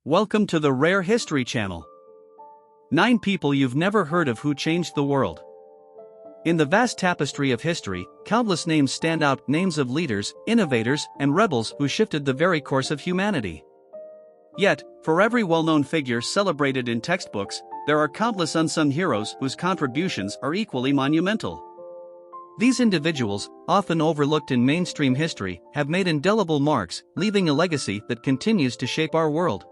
Welcome to the Rare History Channel. 9 people you've never heard of who changed the world. In the vast tapestry of history, countless names stand out, names of leaders, innovators, and rebels who shifted the very course of humanity. Yet, for every well-known figure celebrated in textbooks, there are countless unsung heroes whose contributions are equally monumental. These individuals, often overlooked in mainstream history, have made indelible marks, leaving a legacy that continues to shape our world.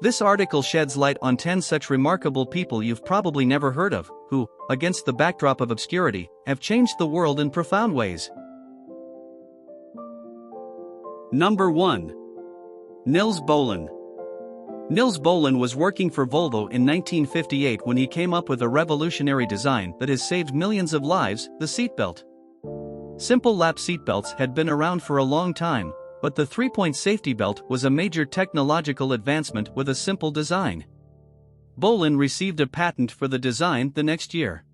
This article sheds light on 10 such remarkable people you've probably never heard of, who, against the backdrop of obscurity, have changed the world in profound ways. Number 1. Nils Bohlin. Nils Bohlin was working for Volvo in 1958 when he came up with a revolutionary design that has saved millions of lives, the seatbelt. Simple lap seatbelts had been around for a long time, but the 3-point safety belt was a major technological advancement with a simple design. Bohlin received a patent for the design the next year.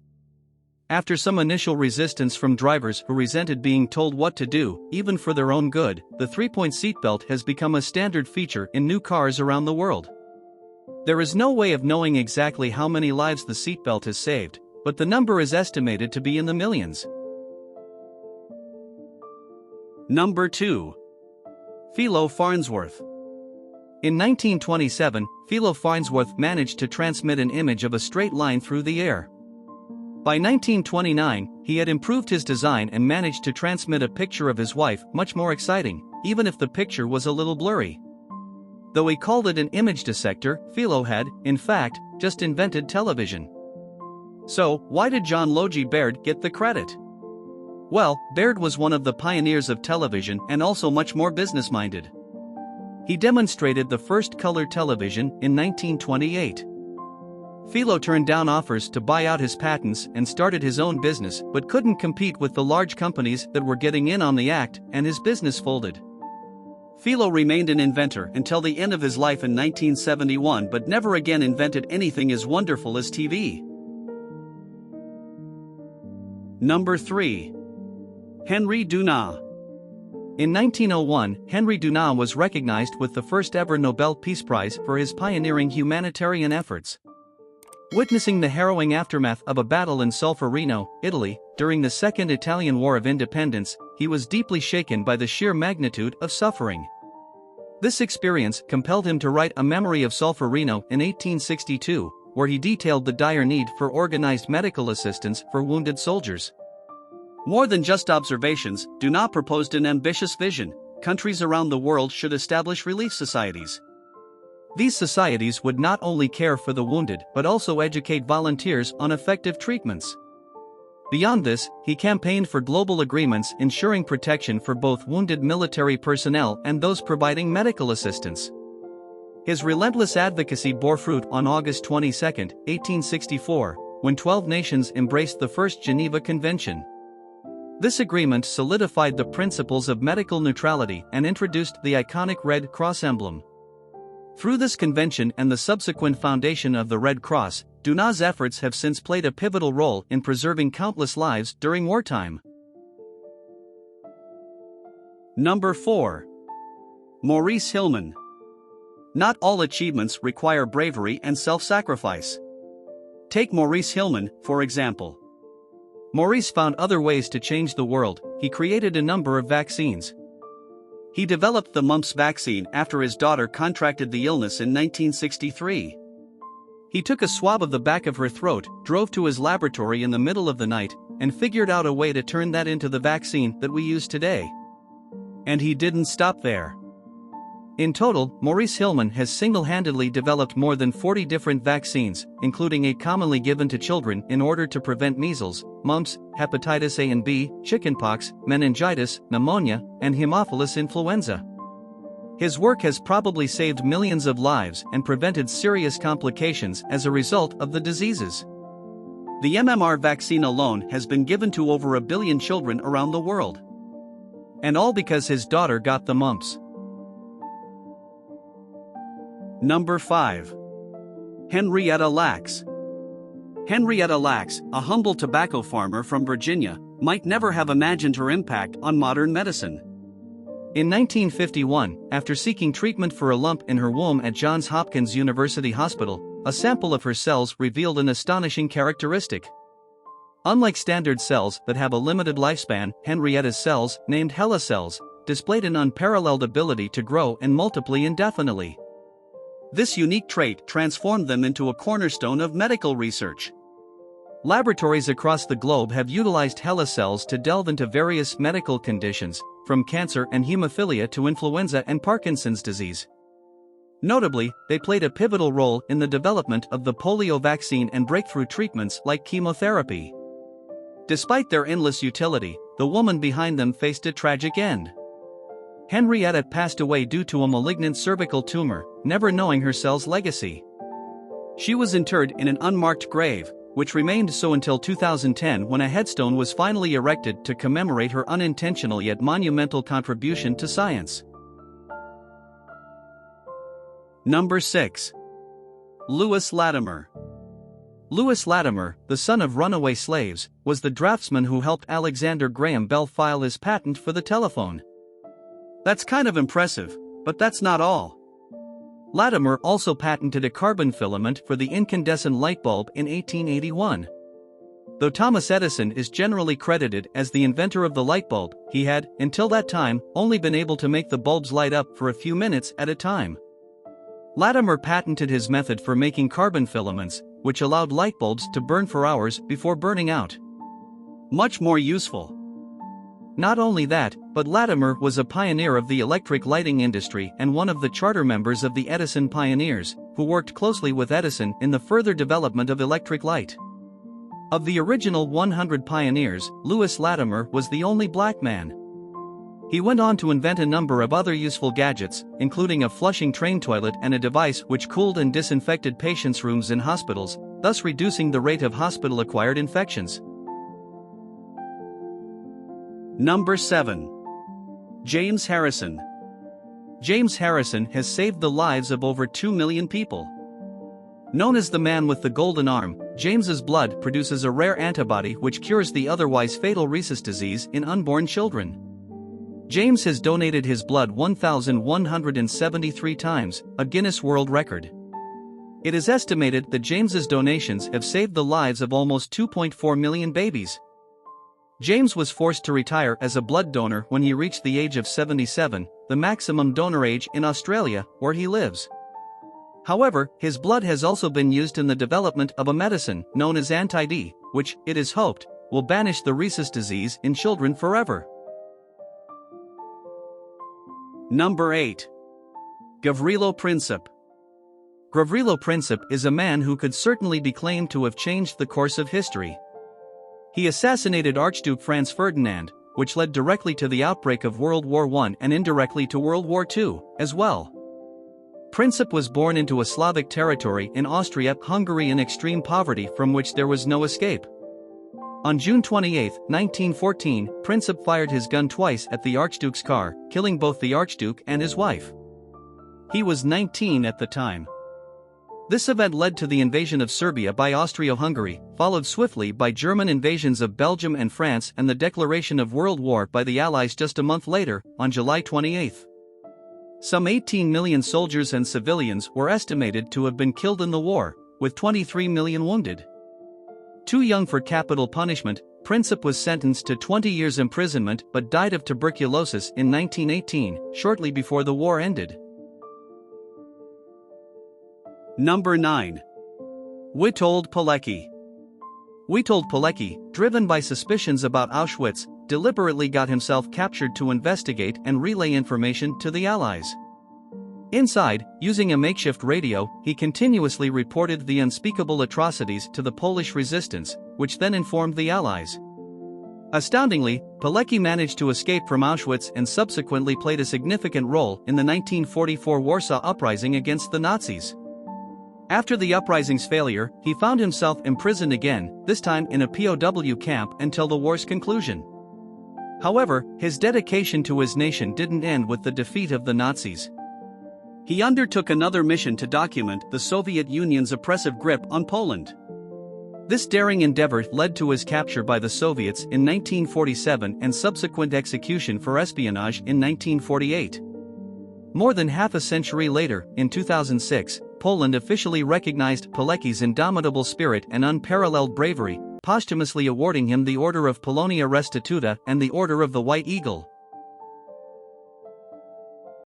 After some initial resistance from drivers who resented being told what to do, even for their own good, the 3-point seatbelt has become a standard feature in new cars around the world. There is no way of knowing exactly how many lives the seatbelt has saved, but the number is estimated to be in the millions. Number 2. Philo Farnsworth. In 1927, Philo Farnsworth managed to transmit an image of a straight line through the air. By 1929, he had improved his design and managed to transmit a picture of his wife, much more exciting, even if the picture was a little blurry. Though he called it an image dissector, Philo had, in fact, just invented television. So, why did John Logie Baird get the credit? Well, Baird was one of the pioneers of television and also much more business-minded. He demonstrated the first color television in 1928. Philo turned down offers to buy out his patents and started his own business, but couldn't compete with the large companies that were getting in on the act, and his business folded. Philo remained an inventor until the end of his life in 1971, but never again invented anything as wonderful as TV. Number 3. Henri Dunant. In 1901, Henri Dunant was recognized with the first ever Nobel Peace Prize for his pioneering humanitarian efforts. Witnessing the harrowing aftermath of a battle in Solferino, Italy, during the Second Italian War of Independence, he was deeply shaken by the sheer magnitude of suffering. This experience compelled him to write A Memory of Solferino in 1862, where he detailed the dire need for organized medical assistance for wounded soldiers. More than just observations, Dunant proposed an ambitious vision: countries around the world should establish relief societies. These societies would not only care for the wounded but also educate volunteers on effective treatments. Beyond this, he campaigned for global agreements ensuring protection for both wounded military personnel and those providing medical assistance. His relentless advocacy bore fruit on August 22, 1864, when 12 nations embraced the First Geneva Convention. This agreement solidified the principles of medical neutrality and introduced the iconic Red Cross emblem. Through this convention and the subsequent foundation of the Red Cross, Dunant's efforts have since played a pivotal role in preserving countless lives during wartime. Number 4. Maurice Hilleman. Not all achievements require bravery and self-sacrifice. Take Maurice Hilleman, for example. Maurice found other ways to change the world. He created a number of vaccines. He developed the mumps vaccine after his daughter contracted the illness in 1963. He took a swab of the back of her throat, drove to his laboratory in the middle of the night, and figured out a way to turn that into the vaccine that we use today. And he didn't stop there. In total, Maurice Hilleman has single-handedly developed more than 40 different vaccines, including 8 commonly given to children in order to prevent measles, mumps, hepatitis A and B, chickenpox, meningitis, pneumonia, and Haemophilus influenza. His work has probably saved millions of lives and prevented serious complications as a result of the diseases. The MMR vaccine alone has been given to over 1 billion children around the world. And all because his daughter got the mumps. Number 5. Henrietta Lacks. Henrietta Lacks, a humble tobacco farmer from Virginia, might never have imagined her impact on modern medicine. In 1951, after seeking treatment for a lump in her womb at Johns Hopkins University Hospital, a sample of her cells revealed an astonishing characteristic. Unlike standard cells that have a limited lifespan, Henrietta's cells, named HeLa cells, displayed an unparalleled ability to grow and multiply indefinitely. This unique trait transformed them into a cornerstone of medical research. Laboratories across the globe have utilized HeLa cells to delve into various medical conditions, from cancer and hemophilia to influenza and Parkinson's disease. Notably, they played a pivotal role in the development of the polio vaccine and breakthrough treatments like chemotherapy. Despite their endless utility, the woman behind them faced a tragic end. Henrietta passed away due to a malignant cervical tumor, never knowing her cell's legacy. She was interred in an unmarked grave, which remained so until 2010 when a headstone was finally erected to commemorate her unintentional yet monumental contribution to science. Number 6. Louis Latimer. Louis Latimer, the son of runaway slaves, was the draftsman who helped Alexander Graham Bell file his patent for the telephone. That's kind of impressive, but that's not all. Latimer also patented a carbon filament for the incandescent light bulb in 1881. Though Thomas Edison is generally credited as the inventor of the light bulb, he had, until that time, only been able to make the bulbs light up for a few minutes at a time. Latimer patented his method for making carbon filaments, which allowed light bulbs to burn for hours before burning out. Much more useful. Not only that, but Latimer was a pioneer of the electric lighting industry and one of the charter members of the Edison Pioneers, who worked closely with Edison in the further development of electric light. Of the original 100 pioneers, Louis Latimer was the only black man. He went on to invent a number of other useful gadgets, including a flushing train toilet and a device which cooled and disinfected patients' rooms in hospitals, thus reducing the rate of hospital-acquired infections. Number 7. James Harrison. James Harrison has saved the lives of over 2 million people. Known as the man with the golden arm, James's blood produces a rare antibody which cures the otherwise fatal rhesus disease in unborn children. James has donated his blood 1,173 times, a Guinness World Record. It is estimated that James's donations have saved the lives of almost 2.4 million babies. James was forced to retire as a blood donor when he reached the age of 77, the maximum donor age in Australia, where he lives. However, his blood has also been used in the development of a medicine known as anti-D, which, it is hoped, will banish the rhesus disease in children forever. Number 8. Gavrilo Princip. Gavrilo Princip is a man who could certainly be claimed to have changed the course of history. He assassinated Archduke Franz Ferdinand, which led directly to the outbreak of World War I and indirectly to World War II, as well. Princip was born into a Slavic territory in Austria-Hungary in extreme poverty from which there was no escape. On June 28, 1914, Princip fired his gun twice at the Archduke's car, killing both the Archduke and his wife. He was 19 at the time. This event led to the invasion of Serbia by Austria-Hungary, followed swiftly by German invasions of Belgium and France and the declaration of World War by the Allies just a month later, on July 28. Some 18 million soldiers and civilians were estimated to have been killed in the war, with 23 million wounded. Too young for capital punishment, Princip was sentenced to 20 years imprisonment but died of tuberculosis in 1918, shortly before the war ended. Number 9. Witold Pilecki. Witold Pilecki, driven by suspicions about Auschwitz, deliberately got himself captured to investigate and relay information to the Allies. Inside, using a makeshift radio, he continuously reported the unspeakable atrocities to the Polish resistance, which then informed the Allies. Astoundingly, Pilecki managed to escape from Auschwitz and subsequently played a significant role in the 1944 Warsaw Uprising against the Nazis. After the uprising's failure, he found himself imprisoned again, this time in a POW camp until the war's conclusion. However, his dedication to his nation didn't end with the defeat of the Nazis. He undertook another mission to document the Soviet Union's oppressive grip on Poland. This daring endeavor led to his capture by the Soviets in 1947 and subsequent execution for espionage in 1948. More than half a century later, in 2006, Poland officially recognized Pilecki's indomitable spirit and unparalleled bravery, posthumously awarding him the Order of Polonia Restituta and the Order of the White Eagle.